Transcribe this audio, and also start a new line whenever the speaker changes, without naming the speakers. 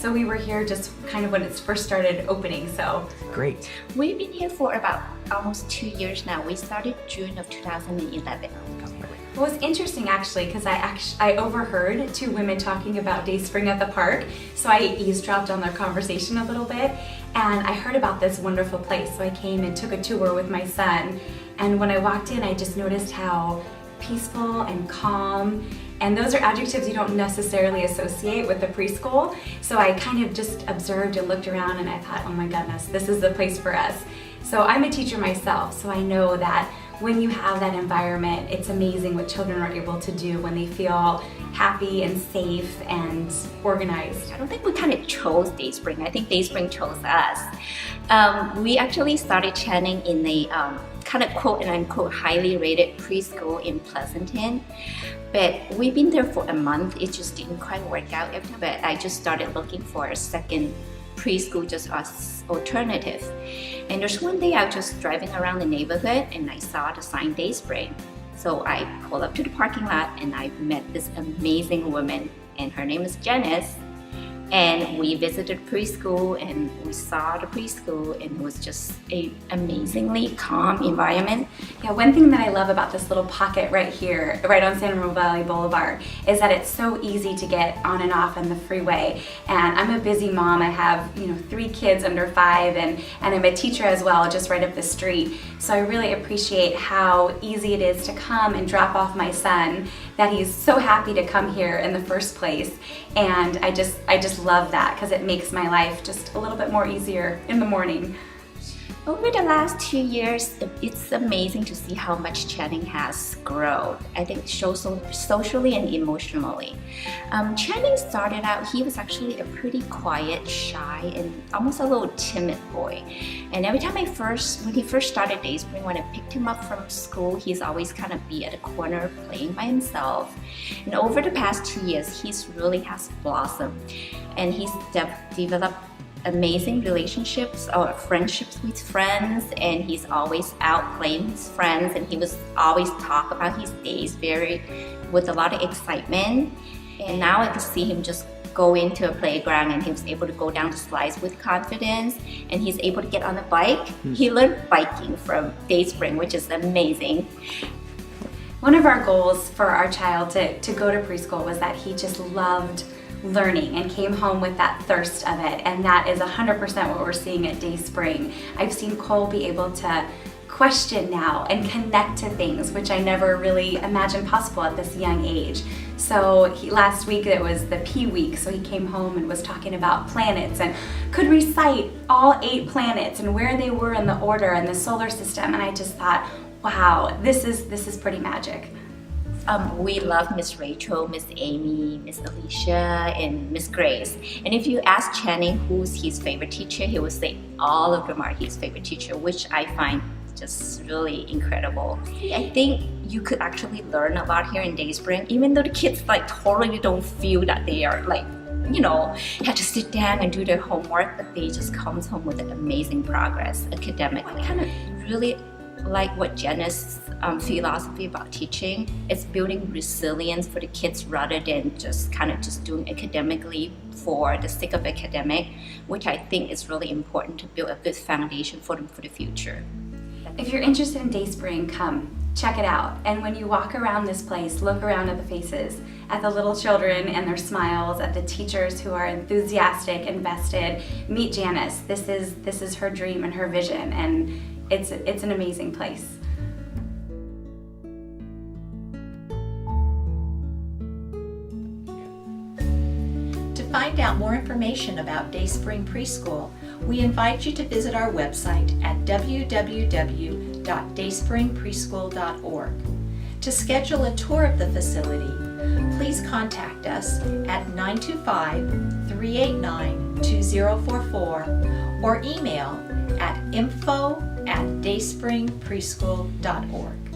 So we were here just kind of when it first started opening, so.
Great.
We've been here for about almost 2 years now. We started June of 2011.
Well, it was interesting actually because I overheard two women talking about Dayspring at the park, so I eavesdropped on their conversation a little bit, and I heard about this wonderful place. So I came and took a tour with my son, and when I walked in, I just noticed how peaceful and calm, and those are adjectives you don't necessarily associate with the preschool. So I kind of just observed and looked around, and I thought, oh my goodness, this is the place for us. So I'm a teacher myself, so I know that when you have that environment, it's amazing what children are able to do when they feel happy and safe and organized.
I don't think we kind of chose Dayspring. I think Dayspring chose us. We actually started Channing in a kind of quote and unquote highly rated preschool in Pleasanton. But we've been there for a month. It just didn't quite work out. But I just started looking for a second preschool just as alternative. And there's one day I was just driving around the neighborhood and I saw the sign Dayspring. So I pulled up to the parking lot and I met this amazing woman, and her name is Janice. And we visited preschool and we saw the preschool, and it was just an amazingly calm environment.
Yeah, one thing that I love about this little pocket right here, right on San Ramon Valley Boulevard, is that it's so easy to get on and off on the freeway. And I'm a busy mom. I have 3 kids under 5, and I'm a teacher as well, just right up the street. So I really appreciate how easy it is to come and drop off my son, that he's so happy to come here in the first place. And I just love that because it makes my life just a little bit more easier in the morning.
Over the last 2 years, it's amazing to see how much Channing has grown. I think it shows socially and emotionally. Channing started out, he was actually a pretty quiet, shy, and almost a little timid boy. And every time when he first started Dayspring, when I picked him up from school, he's always kind of be at a corner playing by himself. And over the past 2 years, he's really has blossomed, and he's developed amazing relationships or friendships with friends, and he's always out playing with his friends, and he was always talk about his days with a lot of excitement. And now I can see him just go into a playground, and he was able to go down the slides with confidence, and he's able to get on a bike. He learned biking from Dayspring, which is amazing.
One of our goals for our child to go to preschool was that he just loved learning and came home with that thirst of it, and that is 100% what we're seeing at Dayspring. I've seen Cole be able to question now and connect to things which I never really imagined possible at this young age. So last week it was the P week, so he came home and was talking about planets and could recite all 8 planets and where they were in the order in the solar system, and I just thought, wow, this is pretty magic.
We love Miss Rachel, Miss Amy, Miss Alicia, and Miss Grace. And if you ask Channing who's his favorite teacher, he will say all of them are his favorite teacher, which I find just really incredible. I think you could actually learn a lot here in Dayspring, even though the kids totally don't feel that they are have to sit down and do their homework, but they just comes home with an amazing progress academically. I kind of really like what Jenna's philosophy about teaching. It's building resilience for the kids rather than just doing academically for the sake of academic, which I think is really important to build a good foundation for them for the future.
If you're interested in Dayspring, come check it out. And when you walk around this place, look around at the faces, at the little children and their smiles, at the teachers who are enthusiastic, invested. Meet Janice. This is her dream and her vision, and it's an amazing place.
To find out more information about Dayspring Preschool, we invite you to visit our website at www.dayspringpreschool.org. To schedule a tour of the facility, please contact us at 925-389-2044 or email at info@dayspringpreschool.org.